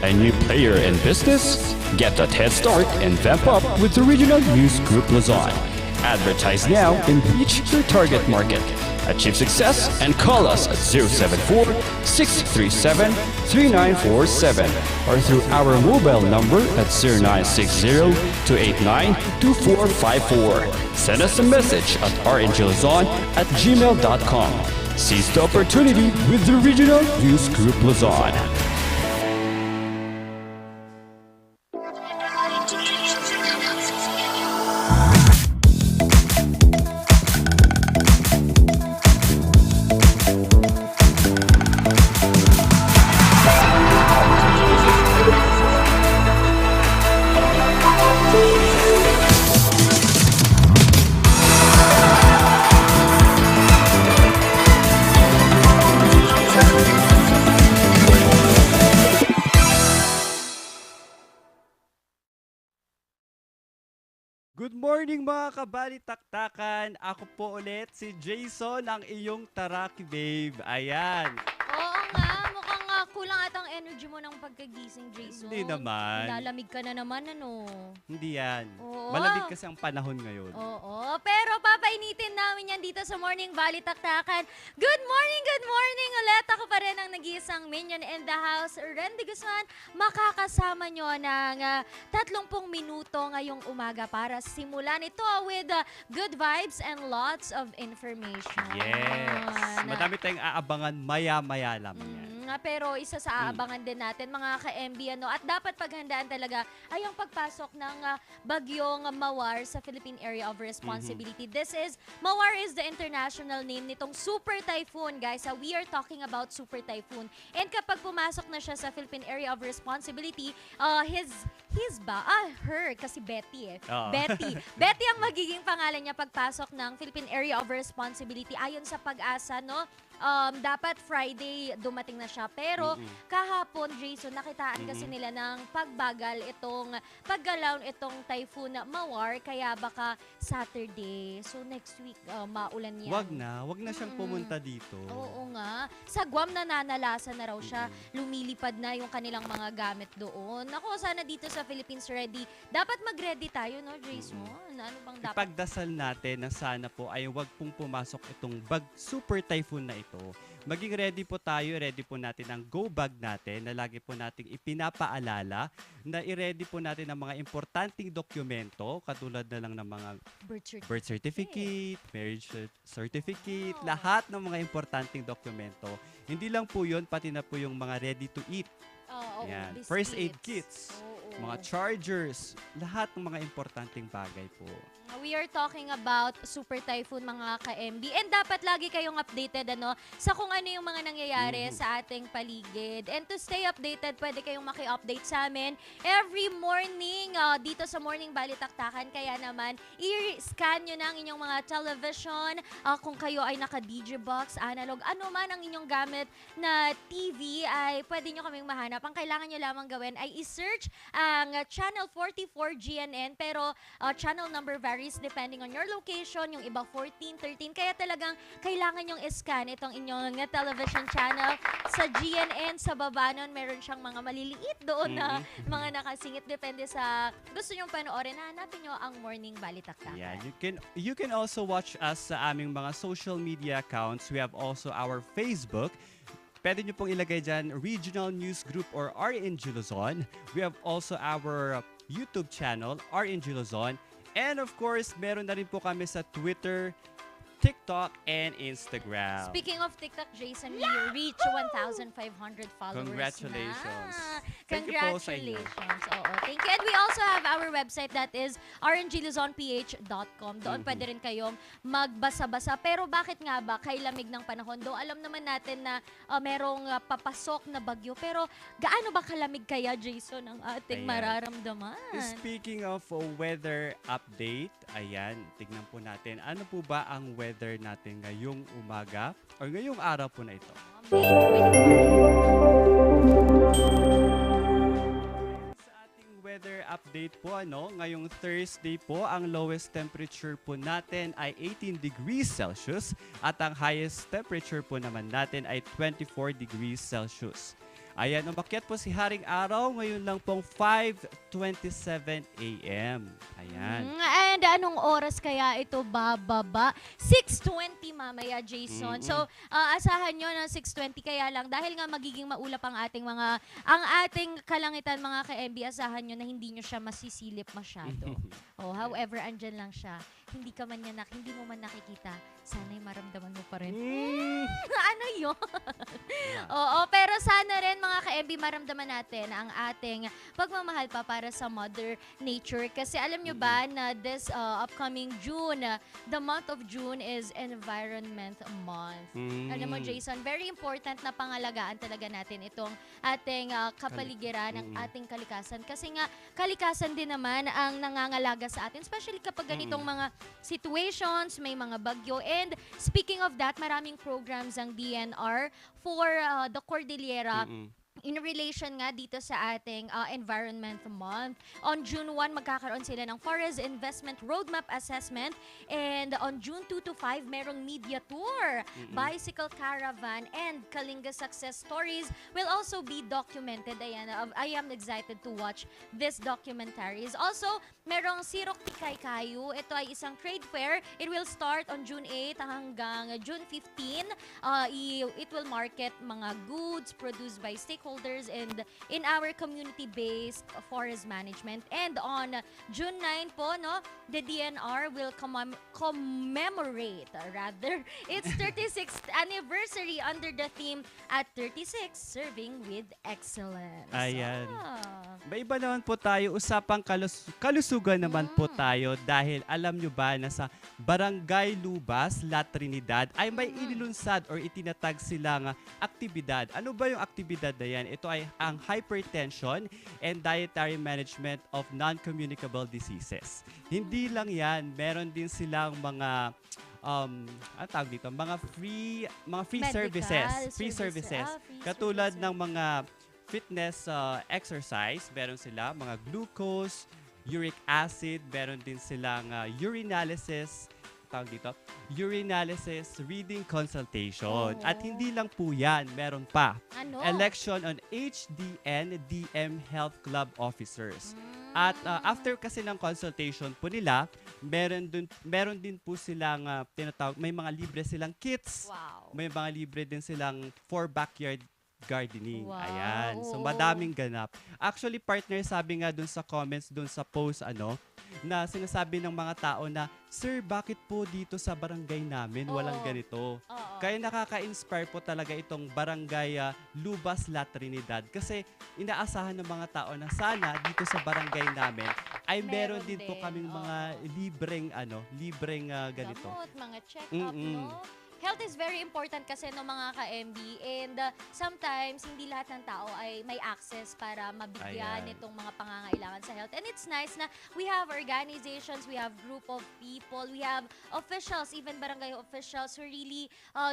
A new player in business? Get that head start and vamp up with the Regional News Group Luzon. Advertise now and reach your target market. Achieve success and call us at 074-637-3947 or through our mobile number at 0960-289-2454. Send us a message at rngluzon@gmail.com. Seize the opportunity with the Regional News Group Luzon. Good morning mga kabalitaktakan! Ako po ulit si Jason, ang iyong Taraki Babe. Ayan. Oo nga, mukhang kulang atang energy mo ng pagkagising, Jason. Hindi naman. Lalamig ka na naman, ano? Hindi yan. Oo. Malamig kasi ang panahon ngayon. Oo, pero papainitin namin yan dito sa Morning Balitaktakan. Good morning ulit. Ako pa rin ang nag-iisang minion in the house, Randy Guzman. Makakasama nyo ng 30 minuto ngayong umaga para simulan ito with good vibes and lots of information. Yes. Madami tayong aabangan maya-maya lang yan. Pero isa sa aabangan din natin, mga ka-MB, at dapat paghandaan talaga ay ang pagpasok ng bagyong Mawar sa Philippine Area of Responsibility. Mawar is the international name nitong super typhoon, guys. We are talking about super typhoon. And kapag pumasok na siya sa Philippine Area of Responsibility, her, kasi Betty Betty ang magiging pangalan niya pagpasok ng Philippine Area of Responsibility. Ayon sa Pag-asa, dapat Friday dumating na siya. Pero kahapon, Jason, nakitaan kasi nila ng paggalaw itong typhoon Mawar, kaya baka Saturday. So next week, maulan yan. Wag na siyang pumunta dito. Oo nga. Sa Guam nananalasan na raw siya. Lumilipad na yung kanilang mga gamit doon. Ako, sana dito sa Philippines ready. Dapat mag-ready tayo, no, Jason? Ano bang dapat? Ipagdasal natin na sana po ay wag pong pumasok itong super typhoon na ito. Maging ready po tayo, ready po natin ang go bag natin na lagi po nating ipinapaalala, na i-ready po natin ang mga importanteng dokumento katulad na lang ng mga birth certificate, marriage certificate, lahat ng mga importanteng dokumento. Hindi lang po yun, pati na po yung mga ready to eat. Yan. First aid kits, mga chargers, lahat ng mga importanteng bagay po. We are talking about super typhoon, mga ka-MB. And dapat lagi kayong updated sa kung ano yung mga nangyayari sa ating paligid. And to stay updated, pwede kayong maki-update sa amin every morning dito sa Morning Balitaktakan. Kaya naman, i-scan nyo na ang inyong mga television. Kung kayo ay naka-digibox, analog, ano man ang inyong gamit na TV, ay pwede nyo kaming mahanap. Ang kailangan nyo lamang gawin ay i-search ang Channel 44 GNN. Pero channel number varies depending on your location, yung iba 14, 13. Kaya talagang kailangan yung i-scan itong inyong television channel. Sa GNN, sa baba nun, meron siyang mga maliliit doon na mga nakasingit. Depende sa gusto nyong panoorin. Hanapin nyo ang Morning Balitaktakan. Yeah, you can also watch us sa aming mga social media accounts. We have also our Facebook. Pwede nyo pong ilagay dyan, Regional News Group or RNG Luzon. We have also our YouTube channel, RNG Luzon. And of course, meron na rin po kami sa Twitter, TikTok, and Instagram. Speaking of TikTok, Jason, we reach 1,500 followers. Congratulations. Na. Thank you po sa inyo. Congratulations. Oo, thank you. And we also have our website, that is rngluzonph.com. Doon pwede rin kayong magbasa-basa. Pero bakit nga ba kay lamig ng panahon? Doon alam naman natin na merong papasok na bagyo. Pero gaano ba kalamig kaya, Jason, ang ating mararamdaman? Speaking of weather update, ayan, tignan po natin. Ano po ba ang weather natin ngayong umaga or ngayong araw po na ito? Sa ating weather update po, ngayong Thursday po, ang lowest temperature po natin ay 18 degrees Celsius at ang highest temperature po naman natin ay 24 degrees Celsius. Ayan, umakyat po si Haring Araw ngayon lang pong 5:27 a.m. Ayan. And anong oras kaya ito bababa? 6:20 mamaya, Jason. So, asahan nyo ng 6:20 kaya lang dahil nga magiging maulap ang ating kalangitan mga ka-MB, asahan nyo na hindi nyo siya masisilip masyado. However, andyan lang siya. Hindi mo man nakikita, sana'y maramdaman mo pa rin. Ano yun? Oo, pero sana rin mga ka-MB maramdaman natin ang ating pagmamahal pa para sa Mother Nature. Kasi alam nyo ba na this upcoming June, the month of June is Environment Month. Alam mo, Jason, very important na pangalagaan talaga natin itong ating kapaligiran, ng ating kalikasan. Kasi nga, kalikasan din naman ang nangangalaga sa atin, especially kapag ganitong mga situations, may mga bagyo. And speaking of that, maraming programs ang DNR for the Cordillera in relation nga dito sa ating Environment Month. On June 1, magkakaroon sila ng Forest Investment Roadmap Assessment. And on June 2 to 5, merong media tour. Bicycle caravan and Kalinga success stories will also be documented. Ayan, I am excited to watch these documentaries. Also, merong Sirok Tikay Kayo. Ito ay isang trade fair. It will start on June 8 hanggang June 15. It will market mga goods produced by stakeholders and in our community-based forest management. And on June 9 po, the DNR will commemorate its 36th anniversary under the theme at 36 Serving with Excellence. Ayan. May iba naman po tayo, usapang kalusugan naman po tayo dahil alam nyo ba na sa Barangay Lubas, La Trinidad ay may inilunsad or itinatag silang aktibidad. Ano ba yung aktibidad na yan? Ito ay ang hypertension and dietary management of non-communicable diseases. Hindi lang yan, meron din silang mga mga free services. Katulad ng mga fitness exercise, meron sila mga glucose, uric acid, meron din silang urinalysis, reading consultation. At hindi lang po yan, meron pa. Election on HDN DM Health Club Officers. At after kasi ng consultation po nila, meron din po silang may mga libre silang kits. May mga libre din silang for backyard gardening. Ayan. So madaming ganap. Actually, partner, sabi nga dun sa comments, dun sa post, na sinasabi ng mga tao na, "Sir, bakit po dito sa barangay namin walang ganito?" Kaya nakaka-inspire po talaga itong Barangay Lubas, La Trinidad. Kasi inaasahan ng mga tao na sana dito sa barangay namin ay meron din po kaming mga libreng ganito. Gamot, mga check-up, Health is very important kasi mga ka-MB, and sometimes hindi lahat ng tao ay may access para mabigyan itong mga pangangailangan sa health. And it's nice na we have organizations, we have group of people, we have officials, even barangay officials who really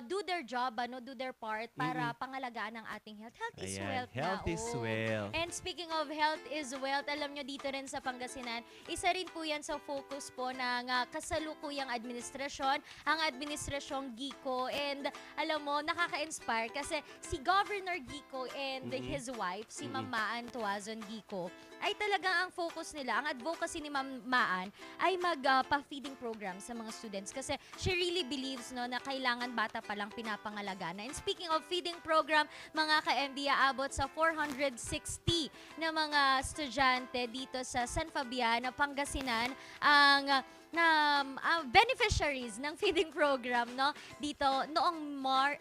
do their job, do their part para pangalagaan ang ating health. Health is wealth. Health is wealth. And speaking of health is wealth, alam nyo dito rin sa Pangasinan, isa rin po yan sa focus po ng kasalukuyang administrasyon, ang administrasyong Gico. And alam mo, nakaka-inspire kasi si Governor Gico and his wife, si Ma'am Maan Tuazon Gico, ay talagang ang focus nila, ang advocacy ni Ma'am Maan ay magpa-feeding program sa mga students kasi she really believes na kailangan bata pa lang pinapangalagaan. And speaking of feeding program, mga ka-MB, aabot sa 460 na mga estudyante dito sa San Fabian, Pangasinan, ang beneficiaries ng feeding program dito noong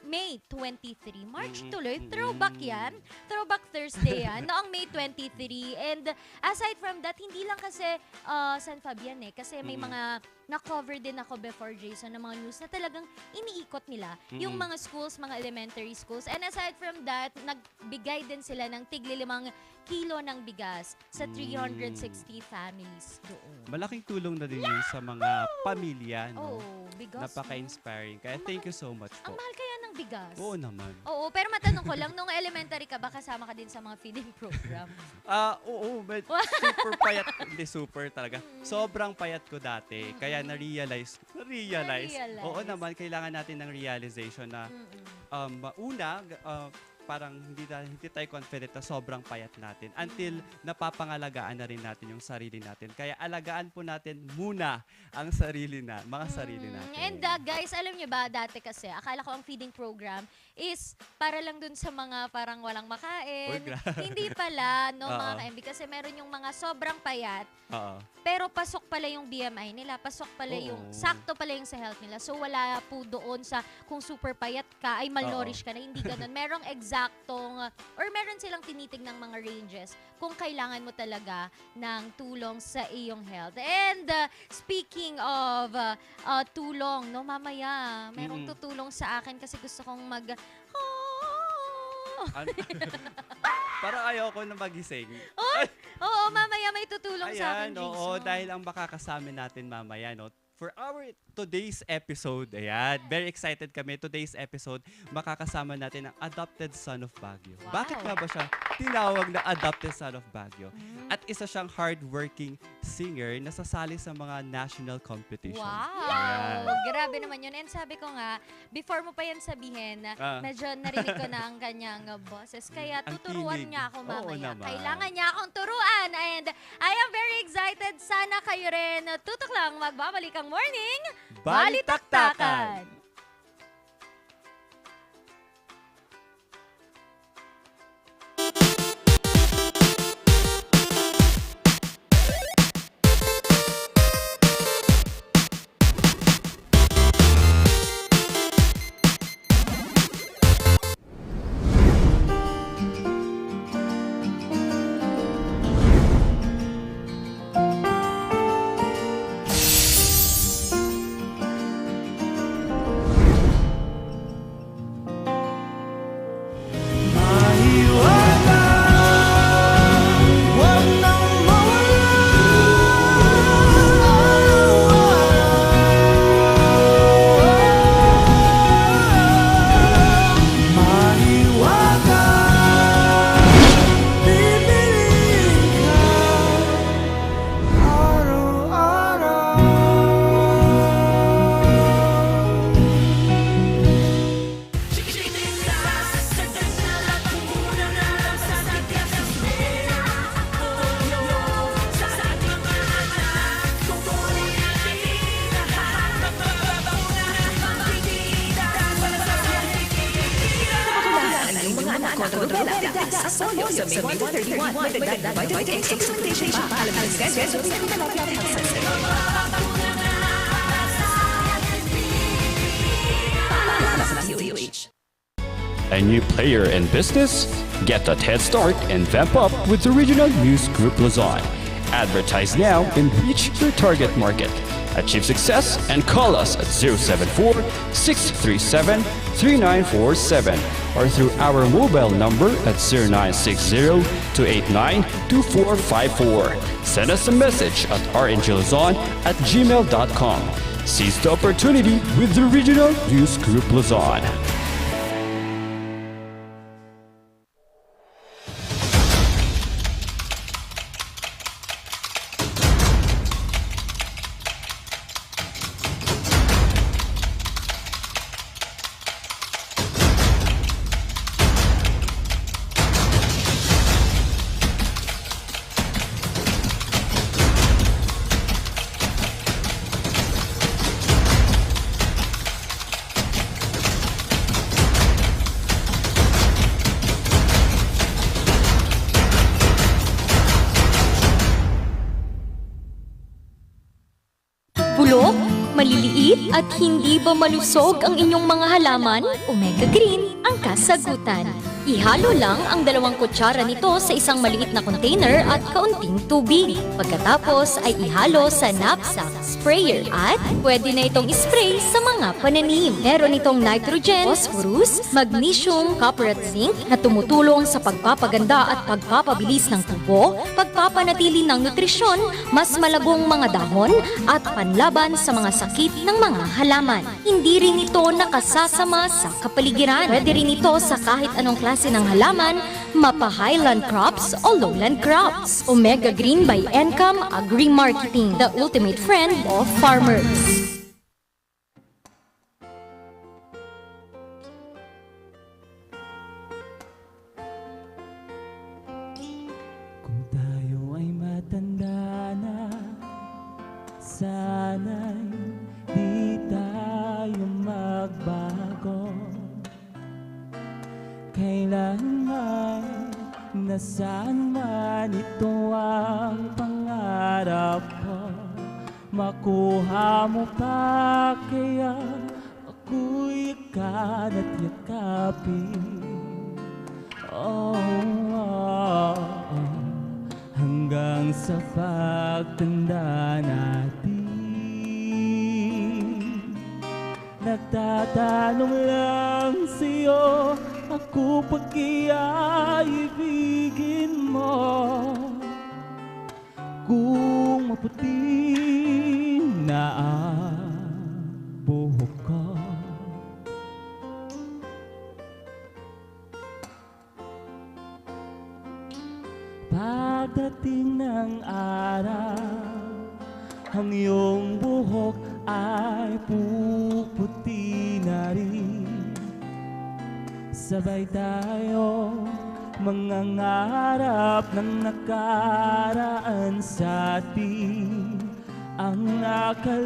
May 23. March tuloy. Throwback yan. Throwback Thursday yan. Noong May 23. And aside from that, hindi lang kasi San Fabian kasi may mga na-cover din ako before, Jason, ng mga news na talagang iniikot nila yung mga schools, mga elementary schools. And aside from that, nagbigay din sila ng tig-5 kilo ng bigas sa 360 families doon. Malaking tulong na din yun sa mga pamilya, bigas. Napaka-inspiring. Kaya thank you so much po. Ang mahal kaya ng bigas? Oo naman. Oo, pero matanong ko lang, nung elementary ka ba, kasama ka din sa mga feeding program? Oo, but super payat. Hindi super talaga. Sobrang payat ko dati. Kaya na-realize. Oo naman, kailangan natin ng realization na una, parang hindi tayo confident na sobrang payat natin until napapangalagaan na rin natin yung sarili natin. Kaya alagaan po natin muna ang mga sarili natin. And guys, alam niyo ba, dati kasi, akala ko ang feeding program is para lang dun sa mga parang walang makain. Hindi pala, no, mga ka-MB. Kasi meron yung mga sobrang payat, pero pasok pala yung BMI nila, pasok pala yung, sakto pala yung sa health nila. So wala po doon sa kung super payat ka, ay malnourished ka na, hindi ganun. Merong eksaktong, or meron silang tinitingnang mga ranges kung kailangan mo talaga ng tulong sa iyong health. And speaking of tulong, no, mamaya, merong tutulong sa akin kasi gusto kong Parang ayoko na magising. Oo, mamaya may tutulong sa akin, Ayan, oo, dahil ang makakasama natin mamaya, no? For our today's episode, ayan, very excited kami. Today's episode, makakasama natin ang Adopted Son of Baguio. Wow. Bakit nga ba siya tinawag na Adopted Son of Baguio? At isa siyang hardworking singer na sasali sa mga national competition. Wow! Ayan. Grabe naman yun. And sabi ko nga, before mo pa yan sabihin, medyo narinig ko na ang kanyang boses. Kaya Ang tuturuan tinig. niya ako Oo mamaya. naman. Kailangan niya akong turuan. And I am very excited. Sana kayo rin. Tutok lang, magbabalik ang morning. Balitaktakan! A new player in business? Get that head start and vamp up with the Regional News Group Luzon. Advertise now and reach your target market. Achieve success and call us at 074-637-3947 or through our mobile number at 0960-289-2454. Send us a message at rngluzon@gmail.com. Seize the opportunity with the Regional News Group Luzon. Bulok, maliliit at hindi ba malusog ang inyong mga halaman? Omega Green ang kasagutan. Ihalo lang ang 2 kutsara nito sa isang maliit na container at kaunting tubig. Pagkatapos ay ihalo sa knapsack sprayer at pwede na itong spray sa mga pananim. Meron itong nitrogen, phosphorus, magnesium, copper at zinc na tumutulong sa pagpapaganda at pagpapabilis ng tubo, pagpapanatili ng nutrisyon, mas malabong mga dahon at panlaban sa mga sakit ng mga halaman. Hindi rin ito nakasasama sa kapaligiran. Pwede rin ito sa kahit anong klase ng halaman, mapa highland crops o lowland crops. Omega Green by Encam Agri Marketing, the ultimate friend of farmers. magbago. Kailanman nasaan man ito ang pangarap ko, makuha mo pa kaya ako'y yakan at yakapin. Oh, hanggang sa pagtanda natin. Nagtatanong lang sa'yo, ako pa kaya ibigin mo? Kung maputi na ang buhok ko. Pagdating ng araw, ang iyong buhok ay puputi na rin. Sabay tayo mangangarap ng nakaraan sa atin. Ang nakalipas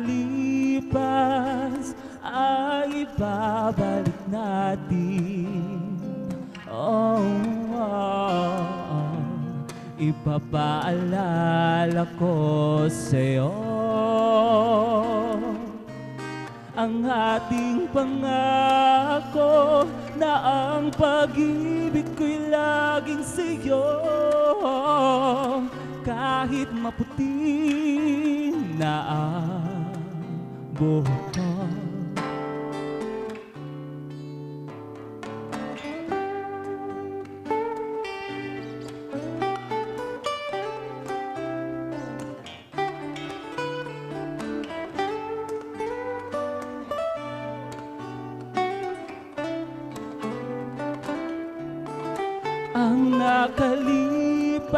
ay ibabalik natin. Oh, ipapaalala ko sa'yo ang ating pangako na ang pag-ibig ko'y laging sa'yo. Kahit maputi na ang buhok ko. Ang nakalipas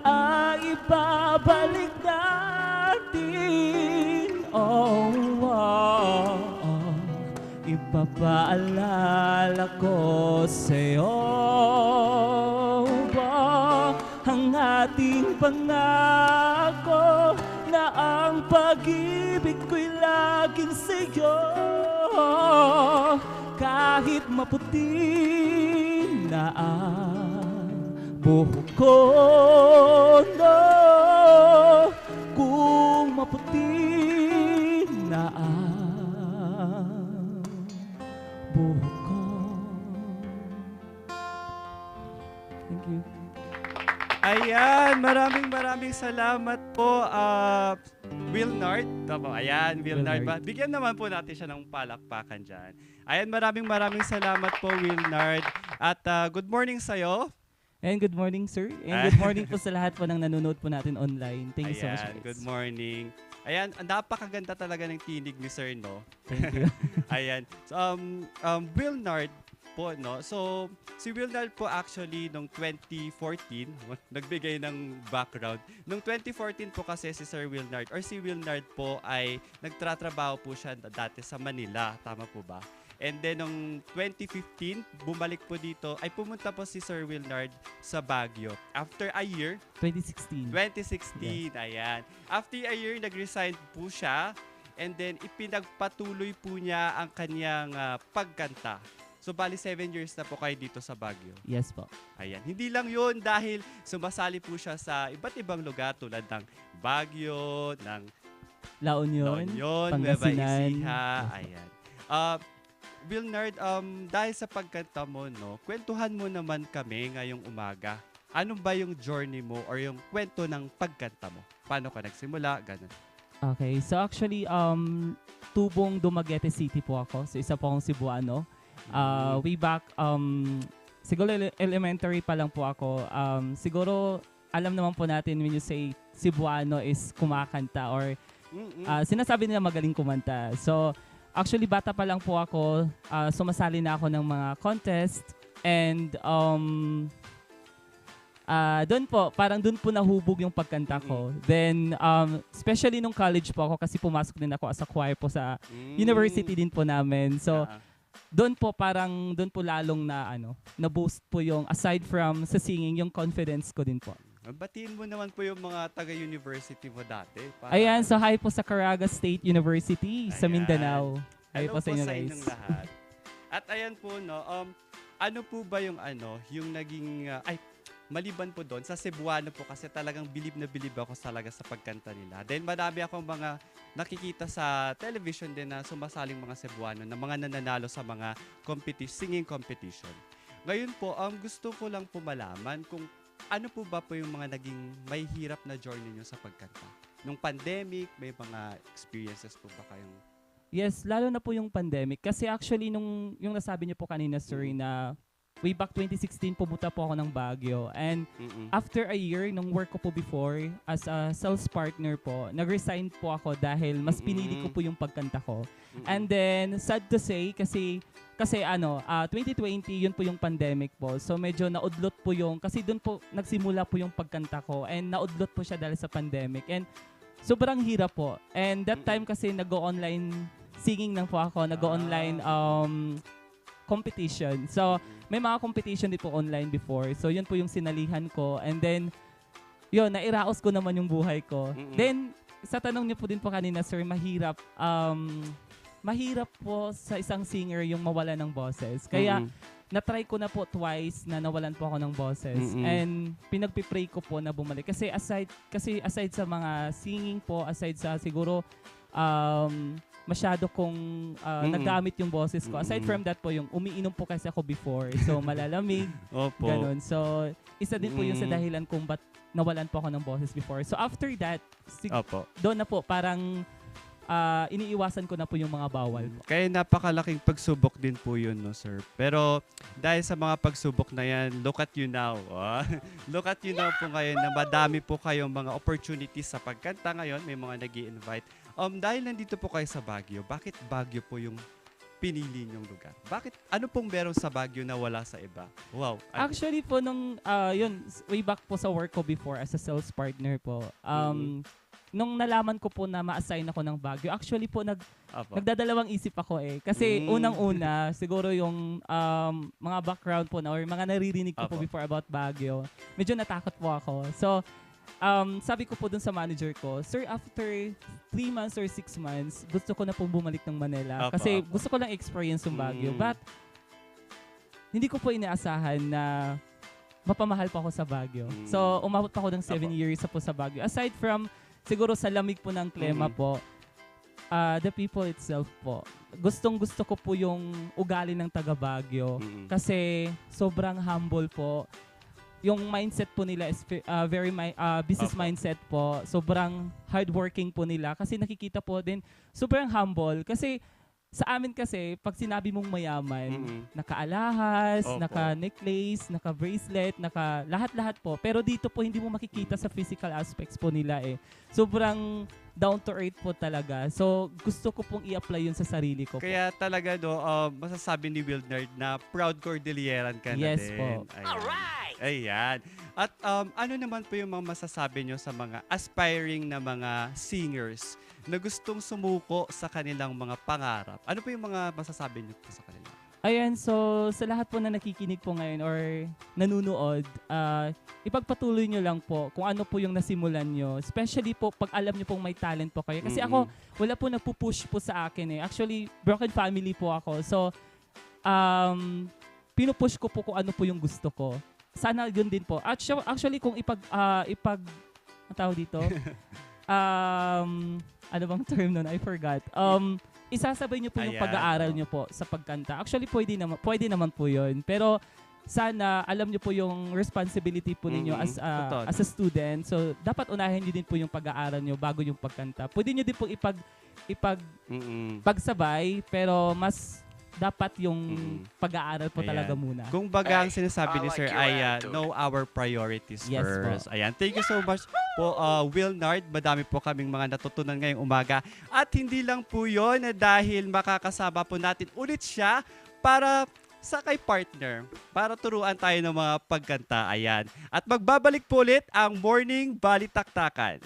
ay ibabalik natin. Ipapaalala ko sa'yo ang ating pangako na ang pag-ibig ko'y laging sa'yo. Kahit maputi na ang buhok ko, no, kung maputi na ang buhok ko. Thank you. Ayan, maraming salamat po, Wilnard. Tama, ayan, Wilnard. Wilnard. Bigyan naman po natin siya ng palakpakan dyan. Ayan, maraming salamat po, Wilnard. At good morning sa'yo. And good morning, sir. And good morning po sa lahat po ng nanonood po natin online. Thank you so much, Ayan, guys. good morning. Ayan, napakaganda talaga ng tinig ni Sir, no? Thank you. Ayan. So, Wilnard po, no? So, si Wilnard po actually nung 2014, nagbigay ng background. Nung 2014 po kasi si Sir Wilnard or si Wilnard po ay nagtratrabaho po siya dati sa Manila. Tama po ba? And then, nung 2015, bumalik po dito, ay pumunta po si Sir Wilnard sa Baguio. After a year, 2016. 2016, ayan. After a year, nag-resign po siya. And then, ipinagpatuloy po niya ang kanyang pagkanta. So, bali 7 years na po kayo dito sa Baguio. Yes po. Ayan. Hindi lang yun dahil sumasali po siya sa iba't ibang lugar tulad ng Baguio, ng La Union, Nueva Pangasinan. Ecija. Ayan. Wilnard, dahil sa pagkanta mo, no, kwentuhan mo naman kami ngayong umaga. Ano ba yung journey mo or yung kwento ng pagkanta mo? Paano ka nagsimula? Ganun. Okay, so actually, tubong Dumaguete City po ako. So isa po akong Cebuano. Way back, siguro elementary pa lang po ako. Siguro, alam naman po natin when you say Cebuano is kumakanta or sinasabi nila magaling kumanta. So, actually, bata pa lang po ako, sumasali na ako ng mga contest and doon po, parang doon po nahubog yung pagkanta ko. Then, especially nung college po ako kasi pumasok din ako as a choir po sa university din po namin. So, doon po lalong na-boost po yung, aside from sa singing, yung confidence ko din po. Batiin mo naman po yung mga taga-university mo dati. Ayan, so hi po sa Caraga State University sa Ayan. Mindanao. Hi po sa inyo, guys. inyong lahat. At ayan po, no, ano po ba yung yung naging, maliban po doon, sa Cebuano po kasi talagang bilib na bilib ako talaga sa pagkanta nila. Then marami akong mga nakikita sa television din na sumasaling mga Cebuano na mga nananalo sa mga singing competition. Ngayon po, gusto ko lang po malaman kung ano po ba po yung mga naging may hirap na journey nyo sa pagkanta. Nung pandemic, may mga experiences po ba kayong... Yes, lalo na po yung pandemic. Kasi actually, yung nasabi niyo po kanina, sir, na way back 2016, pumunta po ako ng Baguio. And after a year, nung work ko po before, as a sales partner po, nag-resign po ako dahil mas pinili ko po yung pagkanta ko. And then, sad to say, kasi 2020, yun po yung pandemic po. So medyo naudlot po kasi doon po nagsimula po yung pagkanta ko. And naudlot po siya dahil sa pandemic. And sobrang hirap po. And that time kasi nag-online singing lang po ako, nag-online competition. So, may mga competition din po online before. So, yun po yung sinalihan ko. And then, yun, nairaos ko naman yung buhay ko. Then, sa tanong niyo po din po kanina, sir, mahirap po sa isang singer yung mawala ng boses. Kaya, na-try ko na po twice na nawalan po ako ng boses. And pinagpipray ko po na bumalik. Kasi aside sa mga singing po, aside sa siguro masyado kong nagamit yung boses ko. Aside from that po, yung umiinom po kasi ako before. So, malalamig. Opo. Ganun. So, isa din po yung sa dahilan kung ba't nawalan po ako ng boses before. So, after that, doon na po, parang iniiwasan ko na po yung mga bawal po. Kaya napakalaking pagsubok din po yun, no, sir? Pero dahil sa mga pagsubok na yan, look at you now. Look at you now po ngayon na madami po kayong mga opportunities sa pagkanta ngayon. May mga nag-i-invite. Dahil nandito po kayo sa Baguio, bakit Baguio po yung pinili niyong lugar? Bakit? Ano pong meron sa Baguio na wala sa iba? Wow. Actually po, way back po sa work ko before as a sales partner po, nung nalaman ko po na ma-assign ako ng Baguio, actually po nagdadalawang isip ako eh. Kasi unang-una, siguro yung mga background po or mga naririnig ko po before about Baguio, medyo natakot po ako. So, sabi ko po dun sa manager ko, sir, after 3 months or 6 months, gusto ko na po bumalik ng Manila. Kasi gusto ko lang experience yung Baguio. But, hindi ko po inaasahan na mapamahal pa ako sa Baguio. So, umabot pa ako ng 7 years po sa Baguio. Aside from siguro sa lamig po ng klima po, the people itself po. Gustong-gusto ko po yung ugali ng taga Baguio kasi sobrang humble po. Yung mindset po nila is very business mindset po. Sobrang hardworking po nila kasi nakikita po din sobrang humble kasi sa amin kasi, pag sinabi mong mayaman, naka-alahas, naka-necklace, naka-bracelet, lahat-lahat po. Pero dito po, hindi mo makikita sa physical aspects po nila eh. Sobrang down to earth po talaga. So, gusto ko pong i-apply yun sa sarili ko po. Kaya talaga, masasabi ni Wilnard na proud Cordilleran ka na Yes din. po. Ayan. Alright! Ayan. At ano naman po yung mga masasabi nyo sa mga aspiring na mga singers na gustong sumuko sa kanilang mga pangarap? Ano po yung mga masasabi niyo po sa kanila? Ayan, so sa lahat po na nakikinig po ngayon or nanunood, ipagpatuloy nyo lang po kung ano po yung nasimulan nyo. Especially po pag alam nyo pong may talent po kayo. Kasi ako, wala po nagpupush po sa akin eh. Actually, broken family po ako. So, pinupush ko po kung ano po yung gusto ko. Sana yun din po. Actually, kung ang tawag dito? Ano bang term nun? I forgot. Isasabay nyo po yung pag-aaral nyo po sa pagkanta. Actually, pwede naman po yun. Pero sana alam nyo po yung responsibility po ninyo as a student. So, dapat unahin nyo din po yung pag-aaral nyo bago yung pagkanta. Pwede nyo din po pagsabay, pero mas dapat yung pag-aaral po talaga muna. Kung baga ang sinasabi ni Sir ay know our priorities first. Po. Ayan. Thank you so much po, Wilnard. Madami po kaming mga natutunan ngayong umaga. At hindi lang po yun dahil makakasama po natin ulit siya para sa kay partner. Para turuan tayo ng mga pagkanta. Ayan. At magbabalik po ulit ang Morning Balitaktakan.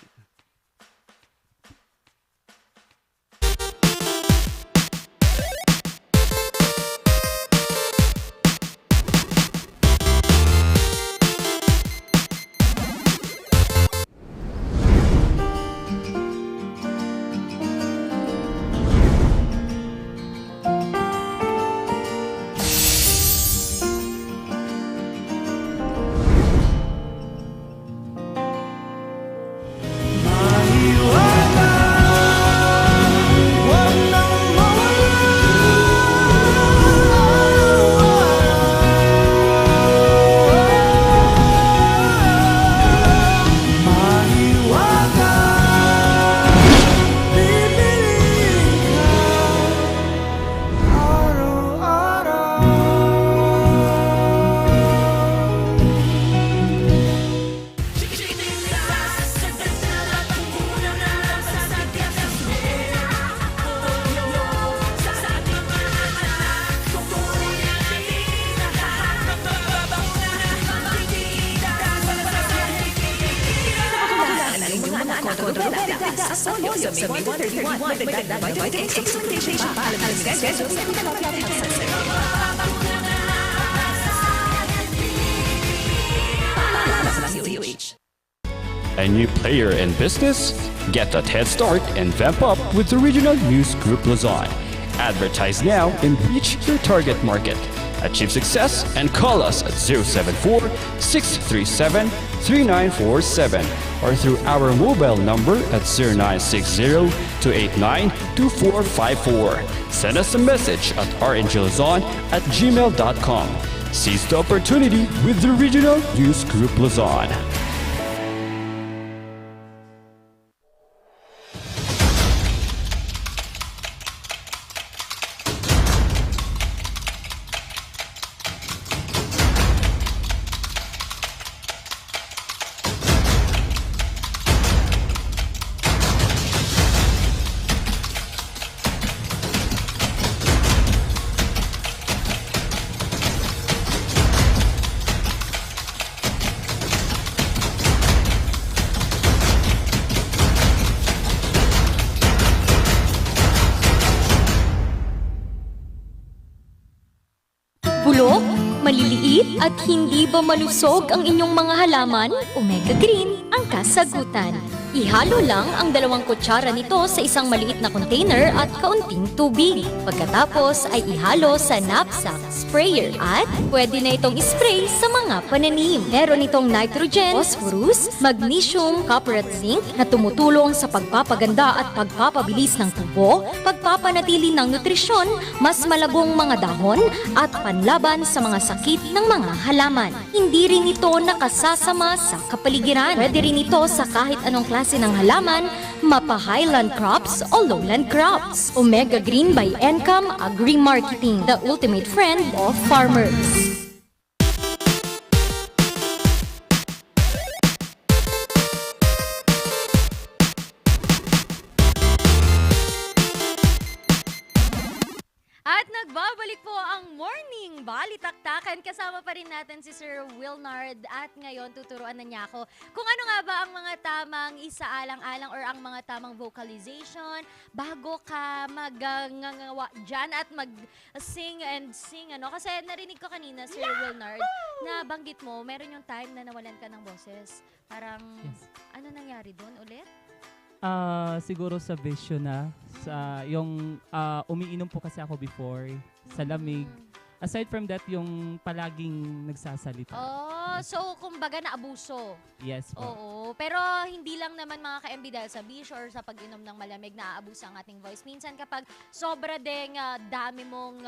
Success at Polio sa May 131. Magdagdag na vitamin A supplementation pa. Paalam na schedule sa Mindanao Health Center. Paalala sa DOH. A new player in business? Get that head start and vamp up with the Regional News Group Luzon. Advertise now and reach your target market. Achieve success and call us at 074-637-3947 or through our mobile number at 0960-289-2454. Send us a message at rngluzon@gmail.com. Seize the opportunity with the Regional News Group Luzon. Bulok, maliliit at hindi ba malusog ang inyong mga halaman? Omega Green ang kasagutan. Ihalo lang ang 2 kutsara nito sa isang maliit na container at kaunting tubig. Pagkatapos ay ihalo sa knapsack sprayer at pwede na itong spray sa mga pananim. Meron itong nitrogen, phosphorus, magnesium, copper at zinc na tumutulong sa pagpapaganda at pagpapabilis ng tubo, pagpapanatili ng nutrisyon, mas malagong mga dahon at panlaban sa mga sakit ng mga halaman. Hindi rin ito nakasasama sa kapaligiran. Pwede rin ito sa kahit anong klase ng halaman, mapa-highland crops o lowland crops. Omega Green by Encam Agri-Marketing, the ultimate friend of farmers. At nagbabalik po ang Morning Balitaktakan. Kasama pa rin natin si Sir Wilnard at ngayon tuturuan na niya ako kung ano nga ba ang mga tamang isaalang-alang or ang mga tamang vocalization bago ka magngangawa dyan at mag-sing and sing. Kasi narinig ko kanina, Sir Wilnard, na banggit mo, meron yung time na nawalan ka ng boses. Parang, ano nangyari doon ulit? Siguro sa vision na. Sa yung umiinom po kasi ako before sa lamig. Aside from that, yung palaging nagsasalita. Oh, so kumbaga na abuso. Yes po. Oo, pero hindi lang naman mga ka-MB dahil sa bish or sa pag-inom ng malamig na aabuso ang ating voice. Minsan kapag sobra ding dami mong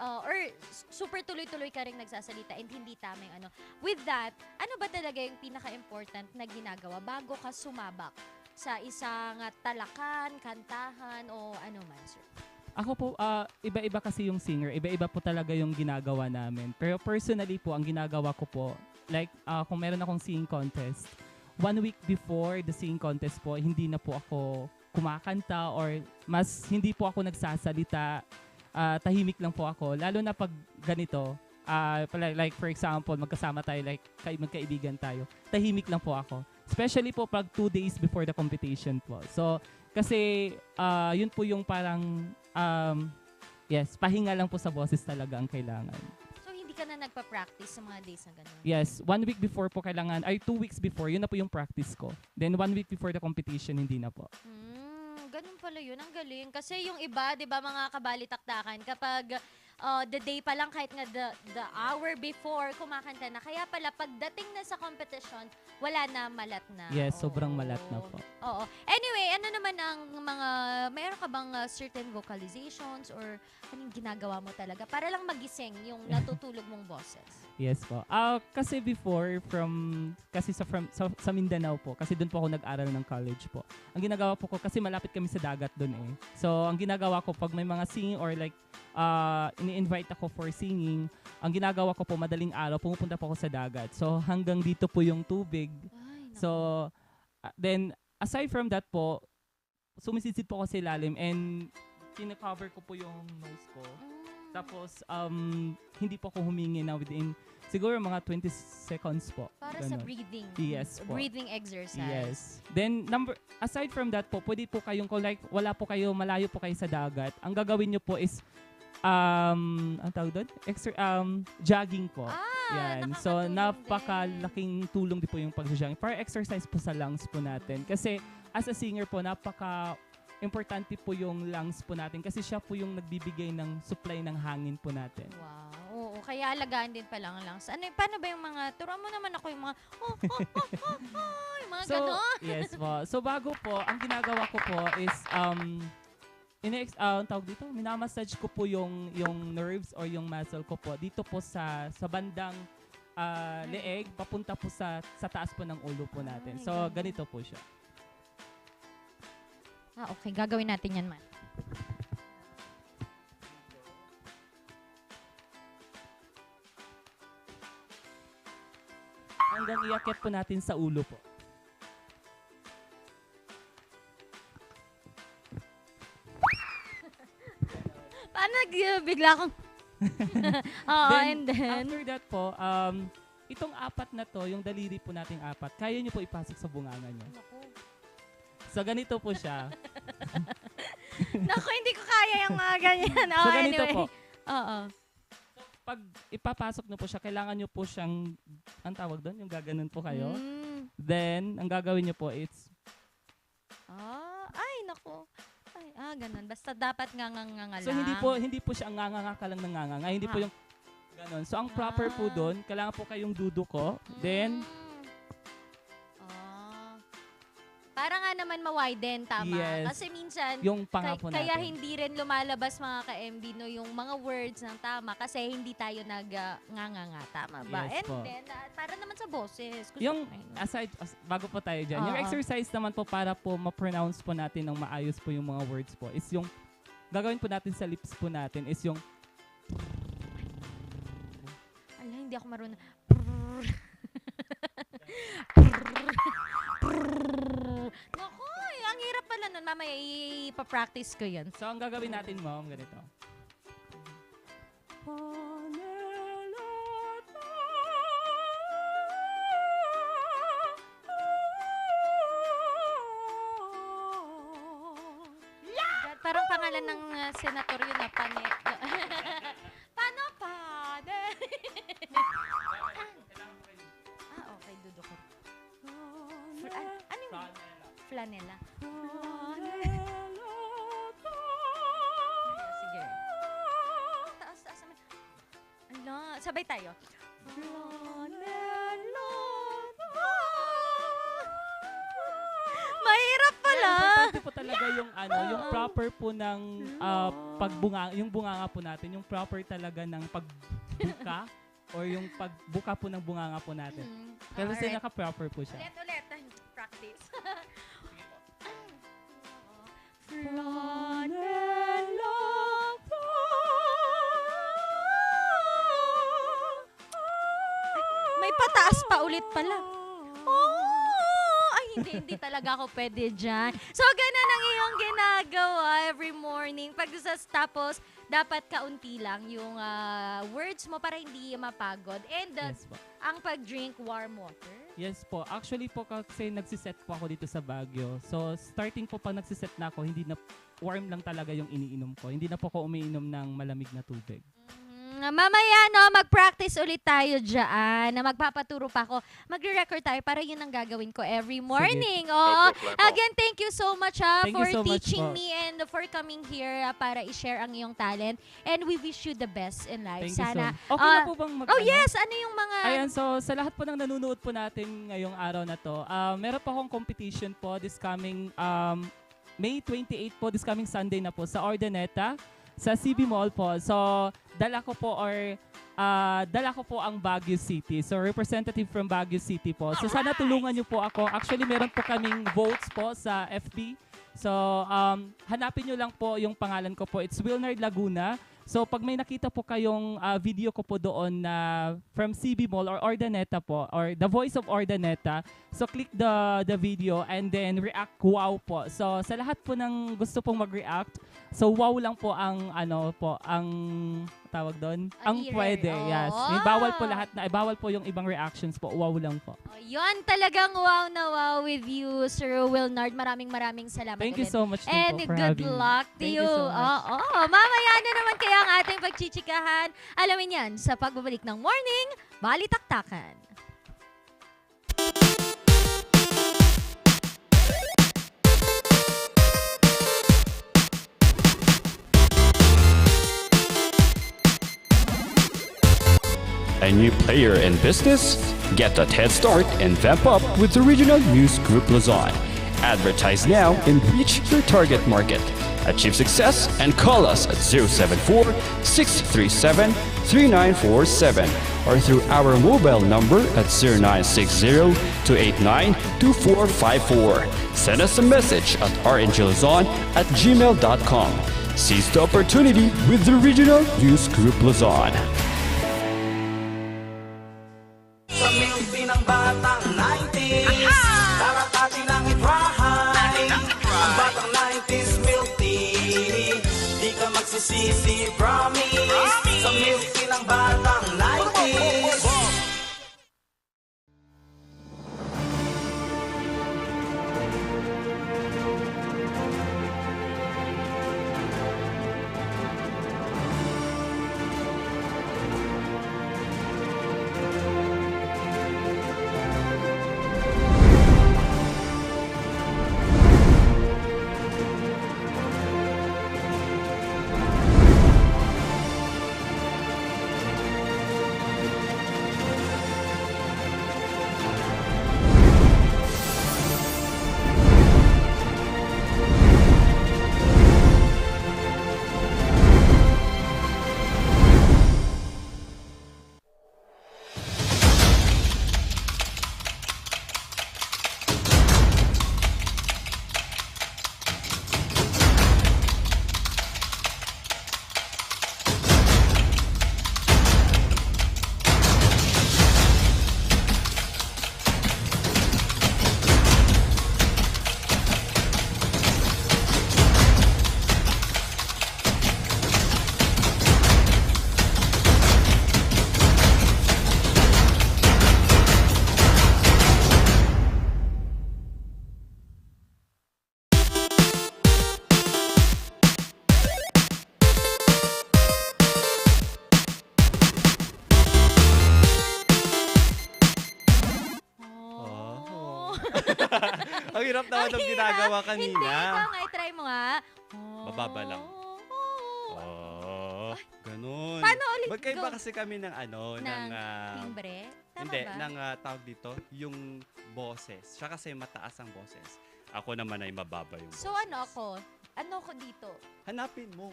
or super tuloy-tuloy ka rin nagsasalita and hindi tamang ano. With that, ano ba talaga yung pinaka-important na ginagawa bago ka sumabak sa isang talakan, kantahan o ano man, sir? Ako po, iba-iba kasi yung singer. Iba-iba po talaga yung ginagawa namin. Pero personally po, ang ginagawa ko po, like kung meron akong singing contest, 1 week before the singing contest po, hindi na po ako kumakanta or mas hindi po ako nagsasalita. Tahimik lang po ako. Lalo na pag ganito, like for example, magkasama tayo, like magkaibigan tayo, tahimik lang po ako. Especially po pag 2 days before the competition po. So, kasi yun po yung parang, pahinga lang po sa boses talaga ang kailangan. So, hindi ka na nagpa-practice sa mga days na gano'n? Yes, 1 week before po kailangan, 2 weeks before, yun na po yung practice ko. Then 1 week before the competition, hindi na po. Ganun pala yun. Ang galing. Kasi yung iba, di ba mga kabalitaktakan, kapag the day pa lang, kahit nga the hour before, kumakanta na. Kaya pala, pagdating na sa competition, wala na, malat na. Yes, sobrang malat na po. Oo. Anyway, ano naman ang mga, mayroon ka bang certain vocalizations or anong ginagawa mo talaga para lang magising yung natutulog mong boses? Yes po. Kasi before, sa Mindanao po, kasi doon po ako nag-aral ng college po. Ang ginagawa po ko, kasi malapit kami sa dagat doon eh. So, ang ginagawa ko, pag may mga singing or like, ini-invite ako for singing, ang ginagawa ko po, madaling araw, pumupunta po ako sa dagat. So, hanggang dito po yung tubig. So, then, aside from that po, sumisidsid po ako sa ilalim and kina-cover ko po yung nose ko. Tapos, hindi po ako humingi na within siguro mga 20 seconds po. Para sa Ganon. breathing. Yes po. Breathing exercise. Yes. Then aside from that po, pwede po kayong kung like wala po kayo, malayo po kayo sa dagat. Ang gagawin niyo po is ang tawag doon? Jogging po. Yan. So, nakakatulong napakalaking tulong din po yung pag-jogging. Para exercise po sa lungs po natin. Kasi as a singer po, importante po yung lungs po natin kasi siya po yung nagbibigay ng supply ng hangin po natin. Wow. Oo, kaya alagaan din pala ang lungs. Paano ba yung mga, turuan mo naman ako yung mga, yung mga ganon. Yes po. So, bago po, ang ginagawa ko po is, tawag dito, minamassage ko po yung nerves or yung muscle ko po dito po sa bandang leeg papunta po sa taas po ng ulo po natin. So ganito po siya. Okay. Gagawin natin yan, man. Hanggang iakit po natin sa ulo po. Paano bigla akong... Oo, and then... After that po, itong apat na to, yung daliri po nating apat, kaya nyo po ipasok sa bunganga nyo. So, ganito po siya. Naku, hindi ko kaya yung mga ganyan. So, ganito anyway. po. Oo. Pag ipapasok nyo po siya, kailangan nyo po siyang, ang tawag doon, yung gaganon po kayo. Then, ang gagawin nyo po, it's... Ay, naku. Ganun. Basta dapat nga lang. So, hindi po siya ang nganga ka lang ng nganga. Hindi po yung ganon. So, ang proper po doon, kailangan po kayong duduko. Then, para nga naman ma-widen, tama. Yes. Kasi minsan, yung panga po natin. kaya hindi rin lumalabas mga ka-MB no, yung mga words ng tama kasi hindi tayo nag-nganga, tama ba? Yes And po. then, para naman sa boses. Gusto Yung, ko, bago po tayo dyan, yung Oo. exercise naman po para po ma-pronounce po natin ng maayos po yung mga words po is yung, gagawin po natin sa lips po natin is yung, hindi ako marunong. Naku, ang hirap pala nun. Mamaya ipa-practice ko yun. so ang gagawin natin mom, ganito. Parang pangalan ng senator yun na Pane. Paano Pane? Okay, dudo ko. Ano yung flanela? Sige. Taas. Ala, sabay tayo. Mahirap pala. Importante po talaga yung yung proper po ng yung bunganga po natin, yung proper talaga ng pagbuka or yung pagbuka po ng bunganga po natin. Kasi Alright. naka-proper po siya. Ulit. Practice. May pataas pa ulit pala. Ay, hindi talaga ako pwede dyan. So, ganun ang iyong ginagawa every morning. Tapos, dapat kaunti lang yung words mo para hindi mapagod. And Yes po. ang pag-drink warm water. Yes po. Actually po kasi nagsiset po ako dito sa Baguio. So starting po pag nagsiset na ako, hindi na warm lang talaga yung iniinom ko. Hindi na po ako umiinom ng malamig na tubig. Mamaya, mag-practice ulit tayo dyan. Magpapaturo pa ako. Magre-record tayo para yun ang gagawin ko every morning. Oh, again, thank you so much Thank for you so much teaching po. me and for coming here para i-share ang iyong talent. And we wish you the best in life. Thank Sana. you so much. Okay na po bang Oh yes, ano yung mga... Ayan, so sa lahat po ng nanonood po natin ngayong araw na to, meron po akong competition po this coming May 28 po, this coming Sunday na po sa Ordaneta, sa CB Mall po. So, dala ko po ang Baguio City. So, representative from Baguio City po. So, sana tulungan niyo po ako. Actually, meron po kaming votes po sa FB. So, hanapin niyo lang po yung pangalan ko po. It's Wilnard Laguna. So, pag may nakita po kayong video ko po doon na from CB Mall or Ordaneta po, or The Voice of Ordaneta, so click the video and then react wow po. So, sa lahat po ng gusto pong mag-react, so wow lang po ang ang tawag doon? Ah, Ang error. pwede, yes. May Oh. bawal po lahat na, bawal po yung ibang reactions po. Wow lang po. Oh, yun talagang wow na wow with you, Sir Wilnard. Maraming salamat Thank you ulit. so much din And po for good having me. luck to Thank you. you so much. Oo. Mamaya na naman kaya ang ating pagchichikahan. Alamin yan sa pagbabalik ng Morning Balitaktakan. A new player in business? Get that head start and vamp up with the Regional News Group Luzon. Advertise now and reach your target market. Achieve success and call us at 074-637-3947 or through our mobile number at 0960-289-2454. Send us a message at rngluzon@gmail.com. Seize the opportunity with the Regional News Group Luzon. Sa milk ng batang 90s, dapat atin ang itrahay. Ang batang 90s milk tea, di ka magsisisi, promise. Sa milk ng batang 90s. Oh. Ang hirap naman ng ginagawa kanina. Hindi, ikaw nga, try mo nga. Mababa lang. Oh, ganun. Paano ulit? Magkaiba Go. kasi kami ng Timbre? Tama hindi, ba? ng tawag dito, yung boses. Siya kasi mataas ang boses. Ako naman ay mababa yung boses. So ano ako? Ano ako dito? Hanapin mo.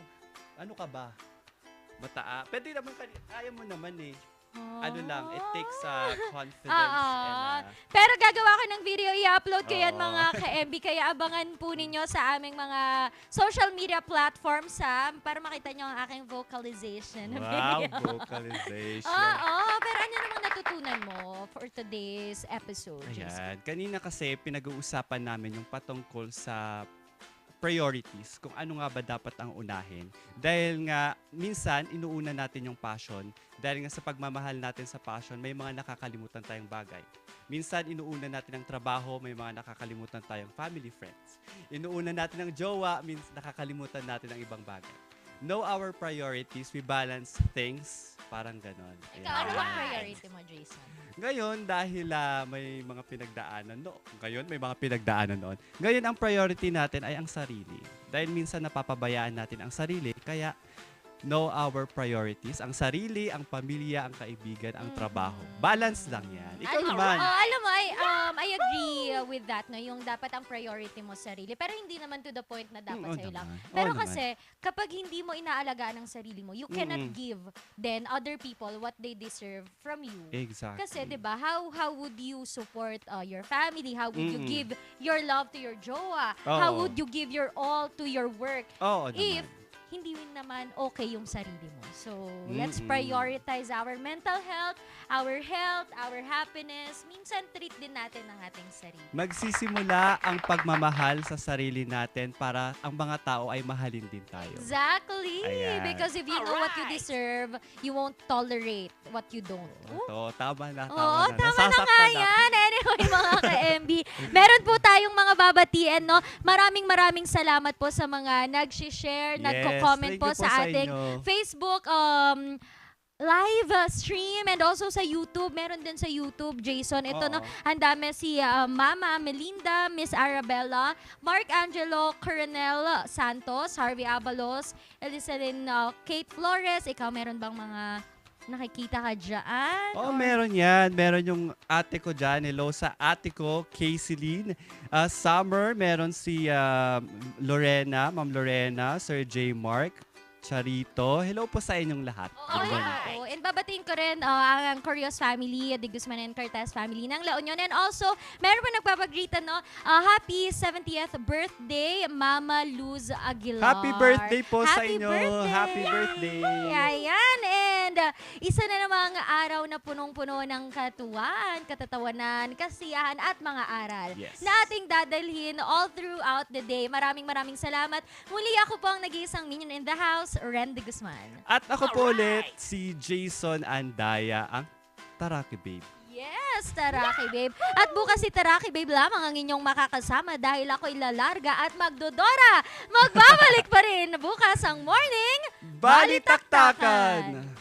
Ano ka ba? Pwede naman, kaya mo naman eh. Ano lang, it takes confidence. And, Pero gagawa ko ng video, i-upload ko yan Oo. mga ka-MB. Kaya abangan po ninyo sa aming mga social media platforms para makita nyo ang aking vocalization. wow, vocalization. Pero ano namang natutunan mo for today's episode? Jason? Ayan. Kanina kasi pinag-uusapan namin yung patungkol sa priorities, kung ano nga ba dapat ang unahin. Dahil nga, minsan, inuuna natin yung passion. Dahil nga sa pagmamahal natin sa passion, may mga nakakalimutan tayong bagay. Minsan, inuuna natin ang trabaho, may mga nakakalimutan tayong family, friends. Inuuna natin ang jowa, minsan nakakalimutan natin ang ibang bagay. Know our priorities, we balance things, parang ganon. Ikaw, ano bang priority mo, Jason? Ngayon, dahil may mga pinagdaanan noon. Ngayon, ang priority natin ay ang sarili. Dahil minsan napapabayaan natin ang sarili, kaya know our priorities. Ang sarili, ang pamilya, ang kaibigan, ang trabaho. Balance lang yan. Ikaw naman. Alam mo, I agree with that, no? Yung dapat ang priority mo sarili. Pero hindi naman to the point na dapat Oo sa'yo lang. naman. Pero Oo kasi, kapag hindi mo inaalagaan ang sarili mo, you cannot give then other people what they deserve from you. Exactly. Kasi 'di ba, how would you support your family? How would you Mm-mm. give your love to your jowa? Oo. How would you give your all to your work Oo if naman. hindi naman okay yung sarili mo. So, let's prioritize our mental health, our happiness. Minsan, treat din natin ang ating sarili. Magsisimula ang pagmamahal sa sarili natin para ang mga tao ay mahalin din tayo. Exactly. Ayan. Because if you know what you deserve, you won't tolerate what you don't. Ito, tama na, Oo, tama na. tama na Nasasaktan nga ako. yan. Anyway, mga ka-MB, meron po tayong mga babatiin, no? Maraming salamat po sa mga nag-share, nagko-comment thank po you sa ating inyo. Facebook live stream and also sa YouTube. Meron din sa YouTube, Jason. Ito, no? Ang dami si Mama Melinda, Miss Arabella, Mark Angelo, Coronel Santos, Harvey Abalos, Eliselyn Kate Flores. Ikaw, meron bang mga nakikita ka dyan? Oh, Or- meron yan. Meron yung ate ko dyan. Hello sa ate ko, Casey Summer, meron si Lorena, Ma'am Lorena, Sir J. Mark, Charito. Hello po sa inyong lahat. Oo, Good morning. hello. And babatiin ko rin ang Curios family, the Guzman and Cortez family ng La Union. And also, meron pa nagpapagreetan, no? Happy 70th birthday, Mama Luz Aguilar. Happy birthday po sa Happy inyo. birthday. Happy birthday. Ayan. And isa na namang araw na punong-puno ng katuwaan, katatawanan, kasiyahan at mga aral Yes. na ating dadalhin all throughout the day. Maraming salamat. Muli ako po ang nag-iisang minion in the house, Ren de Guzman. At ako po ulit, si Jason Andaya, ang Taraki Babe. Yes, Taraki Babe. At bukas si Taraki Babe lamang ang inyong makakasama dahil ako ilalarga at magdodora. Magbabalik pa rin bukas ang morning Balitaktakan!